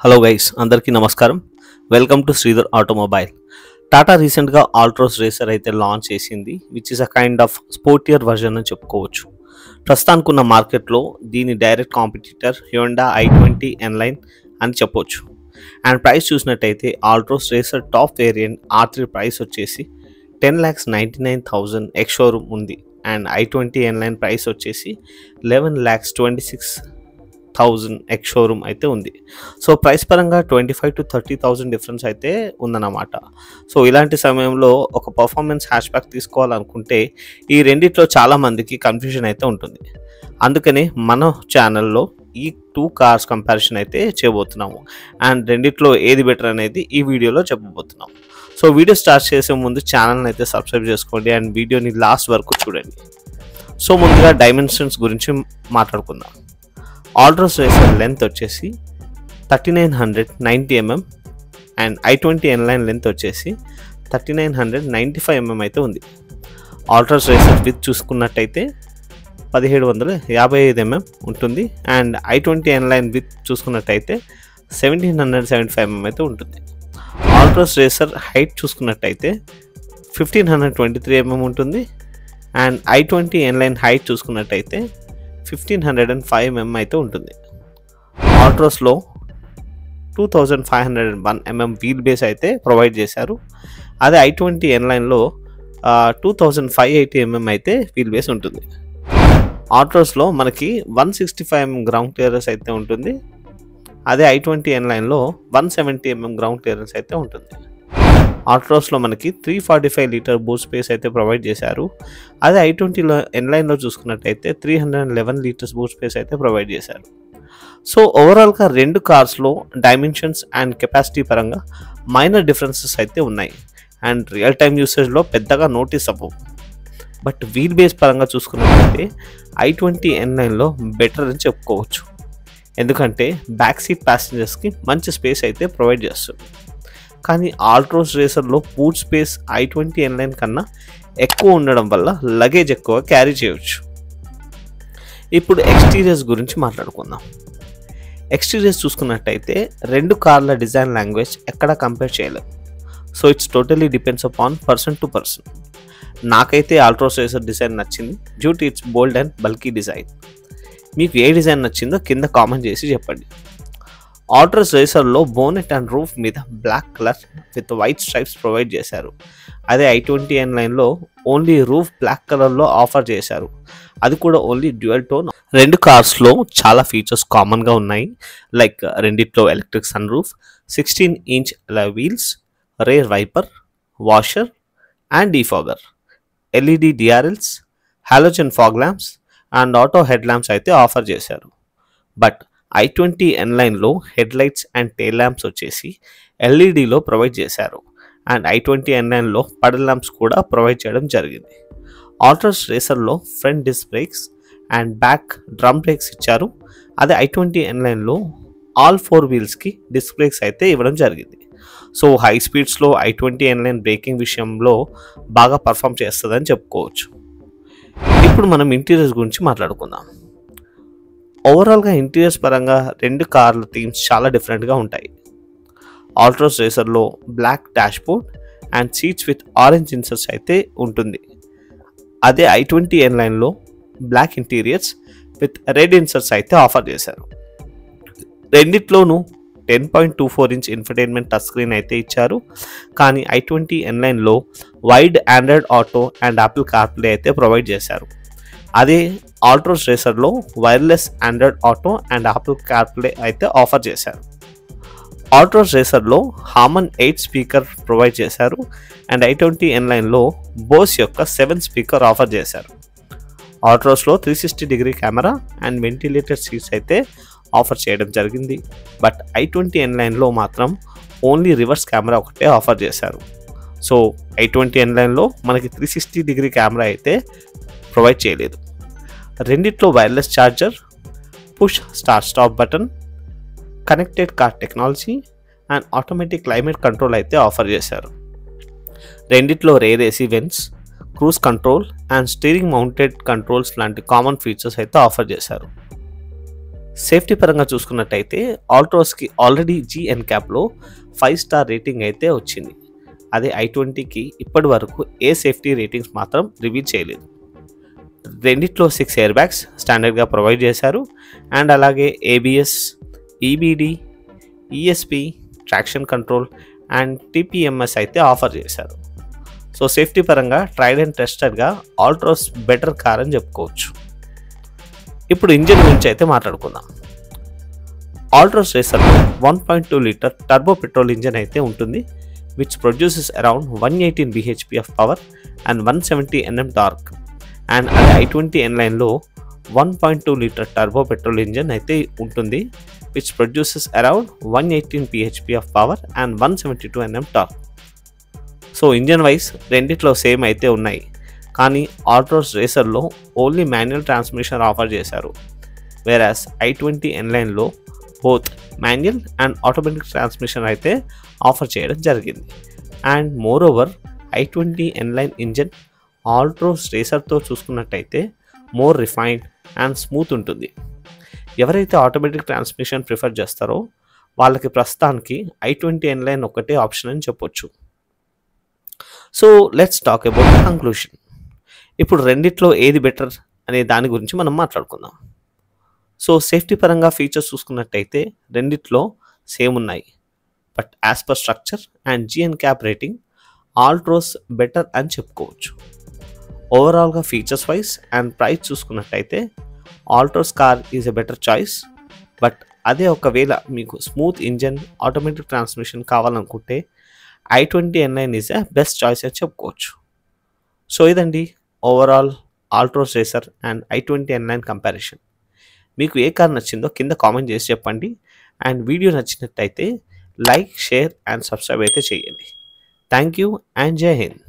Hello guys, అందరికీ నమస్కారం. Welcome to Sridhar automobile. Tata రీసెంట్గా ఆల్ట్రోస్ రేసర్ అయితే లాంచ్ చేసింది, which is a kind of sportier version అని చెప్పుకోవచ్చు. ప్రస్తుతానికి ఉన్న మార్కెట్లో దీని direct competitor Hyundai i20 N Line అని చెప్పొచ్చు. అండ్ ప్రైస్ చూసినట్టయితే Altroz racer top variant R3 price వచ్చేసి 10,99,000 ఎక్స్ షోరూమ్ ఉంది. అండ్ i20 ఎన్లైన్ ప్రైస్ వచ్చేసి 11,26,000 ఎక్స్ షోరూమ్ అయితే ఉంది. సో ప్రైస్ పరంగా 25,000 to 30,000 డిఫరెన్స్ అయితే ఉందన్నమాట. సో ఇలాంటి సమయంలో ఒక పర్ఫార్మెన్స్ హ్యాష్ బ్యాక్ తీసుకోవాలనుకుంటే ఈ రెండిట్లో చాలామందికి కన్ఫ్యూజన్ అయితే ఉంటుంది. అందుకని మన ఛానల్లో ఈ టూ కార్స్ కంపారిజన్ అయితే చేయబోతున్నాము. అండ్ రెండిట్లో ఏది బెటర్ అనేది ఈ వీడియోలో చెప్పబోతున్నాం. సో వీడియో స్టార్ట్ చేసే ముందు ఛానల్ని అయితే సబ్స్క్రైబ్ చేసుకోండి అండ్ వీడియోని లాస్ట్ వరకు చూడండి. సో ముందుగా డైమెన్షన్స్ గురించి మాట్లాడుకుందాం. ఆల్ట్రోస్ రేసర్ లెంత్ వచ్చేసి 3990 mm and i20 N Line length వచ్చేసి 3995 mm అయితే ఉంది. ఆల్ట్రోస్ రేసర్ విత్ చూసుకున్నట్టయితే 1755 mm ఉంటుంది. అండ్ i20 ఎన్లైన్ విత్ చూసుకున్నట్టయితే 1775 mm అయితే ఉంటుంది. ఆల్ట్రోస్ రేసర్ హైట్ చూసుకున్నట్టయితే 1523 mm ఉంటుంది. అండ్ i20 ఎన్లైన్ హైట్ చూసుకున్నట్టయితే 1505 mm అయితే ఉంటుంది. ఆల్ట్రోస్లో 2501 mm వీల్ బేస్ అయితే ప్రొవైడ్ చేశారు. అదే i20 ఎన్లైన్లో 2580 mm అయితే వీల్ బేస్ ఉంటుంది. ఆల్ట్రోస్లో మనకి 165 mm గ్రౌండ్ క్లియరెన్స్ అయితే ఉంటుంది. అదే i20 ఎన్లైన్లో 170 mm గ్రౌండ్ క్లియరెన్స్ అయితే ఉంటుంది. ఆల్ట్రోస్లో మనకి 345 లీటర్ బూట్ స్పేస్ అయితే ప్రొవైడ్ చేశారు. అదే i20 ఎన్లైన్లో చూసుకున్నట్టయితే 311 లీటర్స్ బూట్ స్పేస్ అయితే ప్రొవైడ్ చేశారు. సో ఓవరాల్గా రెండు కార్స్లో డైమెన్షన్స్ అండ్ కెపాసిటీ పరంగా మైనర్ డిఫరెన్సెస్ అయితే ఉన్నాయి. అండ్ రియల్ టైమ్ యూసేజ్లో పెద్దగా నోటీస్ అవ్వవు. బట్ వీల్ బేస్ పరంగా చూసుకున్నట్టయితే i20 ఎన్లైన్లో బెటర్ అని చెప్పుకోవచ్చు. ఎందుకంటే బ్యాక్ సీట్ ప్యాసింజర్స్కి మంచి స్పేస్ అయితే ప్రొవైడ్ చేస్తుంది. కానీ ఆల్ట్రోస్ రేసర్లో బూట్ స్పేస్ i20 ఎన్లైన్ కన్నా ఎక్కువ ఉండడం వల్ల లగేజ్ ఎక్కువ క్యారీ చేయవచ్చు. ఇప్పుడు ఎక్స్టీరియర్స్ గురించి మాట్లాడుకుందాం. ఎక్స్టీరియర్స్ చూసుకున్నట్టయితే రెండు కార్ల డిజైన్ లాంగ్వేజ్ ఎక్కడా కంపేర్ చేయలేం. So it's totally depends upon person to person. నాకైతే ఆల్ట్రోస్ రేసర్ డిజైన్ నచ్చింది due to its bold and bulky design. మీకు ఏ డిజైన్ నచ్చిందో కింద కామెంట్ చేసి చెప్పండి. ఆల్ట్రోస్ రేసర్లో బోనెట్ అండ్ రూఫ్ మీద black colour with white stripes provide చేశారు. అదే i20 ఎన్లైన్లో ఓన్లీ రూఫ్ బ్లాక్ కలర్లో ఆఫర్ చేశారు. అది కూడా ఓన్లీ డ్యూయల్ టోన్. రెండు కార్స్లో చాలా ఫీచర్స్ కామన్గా ఉన్నాయి. లైక్ రెండిట్లో electric sunroof, 16-inch alloy wheels, rear wiper, washer and defogger, LED DRLs, halogen fog lamps and auto headlamps అయితే ఆఫర్ చేశారు. బట్ i20 ఎన్లైన్లో headlights and tail lamps వచ్చేసి LEDలో ప్రొవైడ్ చేశారు. And i20 ఎన్లైన్లో puddle lamps కూడా provide చేయడం జరిగింది. ఆల్ట్రోస్ రేసర్లో front disc brakes and back drum brakes ఇచ్చారు. అదే i20 ఎన్లైన్లో ఆల్ 4 వీల్స్కి డిస్క్ బ్రేక్స్ అయితే ఇవ్వడం జరిగింది. So high స్పీడ్స్లో i20 N Line breaking విషయంలో బాగా పర్ఫామ్ చేస్తుందని చెప్పుకోవచ్చు. ఇప్పుడు మనం ఇంటీరియర్స్ గురించి మాట్లాడుకుందాం. ఓవరాల్గా ఇంటీరియర్స్ పరంగా రెండు కార్ల థీమ్స్ చాలా డిఫరెంట్గా ఉంటాయి. ఆల్ట్రోస్ రేసర్లో black dashboard and seats with orange inserts అయితే ఉంటుంది. అదే i20 ఎన్లైన్లో black interiors with red inserts అయితే ఆఫర్ చేశారు. రెండిట్లోనూ 10.24-inch ఇన్ఫర్టైన్మెంట్ టచ్ స్క్రీన్ అయితే ఇచ్చారు. కానీ i20 ఎన్లైన్లో wired Android auto and Apple CarPlay అయితే ప్రొవైడ్ చేశారు. అదే ఆల్ట్రోస్ రేసర్లో wireless Android auto and Apple CarPlay అయితే ఆఫర్ చేశారు. ఆల్ట్రోస్ రేసర్లో హామన్ 8 స్పీకర్ ప్రొవైడ్ చేశారు. అండ్ i20 ఎన్లైన్లో బోస్ యొక్క 7 స్పీకర్ ఆఫర్ చేశారు. ఆల్ట్రోస్లో 360-degree camera and ventilated seats అయితే ఆఫర్ చేయడం జరిగింది. బట్ i20 ఎన్లైన్లో మాత్రం ఓన్లీ రివర్స్ కెమెరా ఒకటే ఆఫర్ చేశారు. సో i20 ఎన్లైన్లో మనకి 360-degree కెమెరా అయితే ప్రొవైడ్ చేయలేదు. రెండిట్లో wireless charger, push start stop button, connected car technology and automatic climate control అయితే ఆఫర్ చేశారు. రెండిట్లో rare AC vents, cruise control and steering mounted controls లాంటి కామన్ ఫీచర్స్ అయితే ఆఫర్ చేశారు. సేఫ్టీ పరంగా చూసుకున్నట్టయితే ఆల్ట్రోస్కి ఆల్రెడీ GNCAPలో 5 స్టార్ రేటింగ్ అయితే వచ్చింది. అదే i20కి ఇప్పటి వరకు ఏ సేఫ్టీ రేటింగ్స్ మాత్రం రివీల్ చేయలేదు. రెండిట్లో 6 ఎయిర్ బ్యాగ్స్ స్టాండర్డ్గా ప్రొవైడ్ చేశారు. అండ్ అలాగే ABS, EBD, ESP, traction control and TPMS అయితే ఆఫర్ చేశారు. సో సేఫ్టీ పరంగా ట్రైడ్ అండ్ టెస్టెడ్గా ఆల్ట్రోస్ బెటర్ కార్ అని చెప్పుకోవచ్చు. ఇప్పుడు ఇంజిన్ గురించి అయితే మాట్లాడుకుందాం. ఆల్ట్రోస్ రేసర్లో 1.2 లీటర్ టర్బో పెట్రోల్ ఇంజిన్ అయితే ఉంటుంది, which produces around 118 bhp of power and 170 Nm torque. And అదే i20 లైన్లో 1.2 లీటర్ టర్బో పెట్రోల్ ఇంజిన్ అయితే ఉంటుంది, which produces around 118 bhp of power and 172 Nm torque. So engine wise రెండిట్లో same అయితే ఉన్నాయి, కానీ ఆల్ట్రోస్ రేసర్లో ఓన్లీ మాన్యువల్ ట్రాన్స్మిషన్ ఆఫర్ చేశారు, వేరాస్ i20 లైన్లో both manual and automatic transmission అయితే ఆఫర్ చేయడం జరిగింది. And moreover i20 line engine Altroz రేసర్తో చూసుకున్నట్టయితే మోర్ రిఫైన్డ్ అండ్ స్మూత్ ఉంటుంది. ఎవరైతే ఆటోమేటిక్ ట్రాన్స్మిషన్ ప్రిఫర్ చేస్తారో వాళ్ళకి ప్రస్తుతానికి i20 లైన్ ఒక్కటే ఆప్షన్ అని చెప్పొచ్చు. So let's talk about conclusion. ఇప్పుడు రెండిట్లో ఏది బెటర్ అనే దాని గురించి మనం మాట్లాడుకుందాం. సో సేఫ్టీ పరంగా ఫీచర్స్ చూసుకున్నట్టయితే రెండిట్లో సేమ్ ఉన్నాయి, but as per structure and GNCAP rating Altroz better అని చెప్పుకోవచ్చు. ఓవరాల్గా ఫీచర్స్ వైజ్ అండ్ ప్రైస్ చూసుకున్నట్టయితే Altroz car is a better choice, but అదే ఒకవేళ మీకు స్మూత్ ఇంజన్ ఆటోమేటిక్ ట్రాన్స్మిషన్ కావాలనుకుంటే i20 line is a best choice అని చెప్పుకోవచ్చు. సో ఇదండి overall Altroz racer and i20 line comparison. మీకు ఏ కార్ నచ్చిందో కింద కామెంట్ చేసి చెప్పండి. అండ్ వీడియో నచ్చినట్టయితే లైక్, షేర్ అండ్ సబ్స్క్రైబ్ అయితే చేయండి. థ్యాంక్ యూ అండ్ జై హింద్.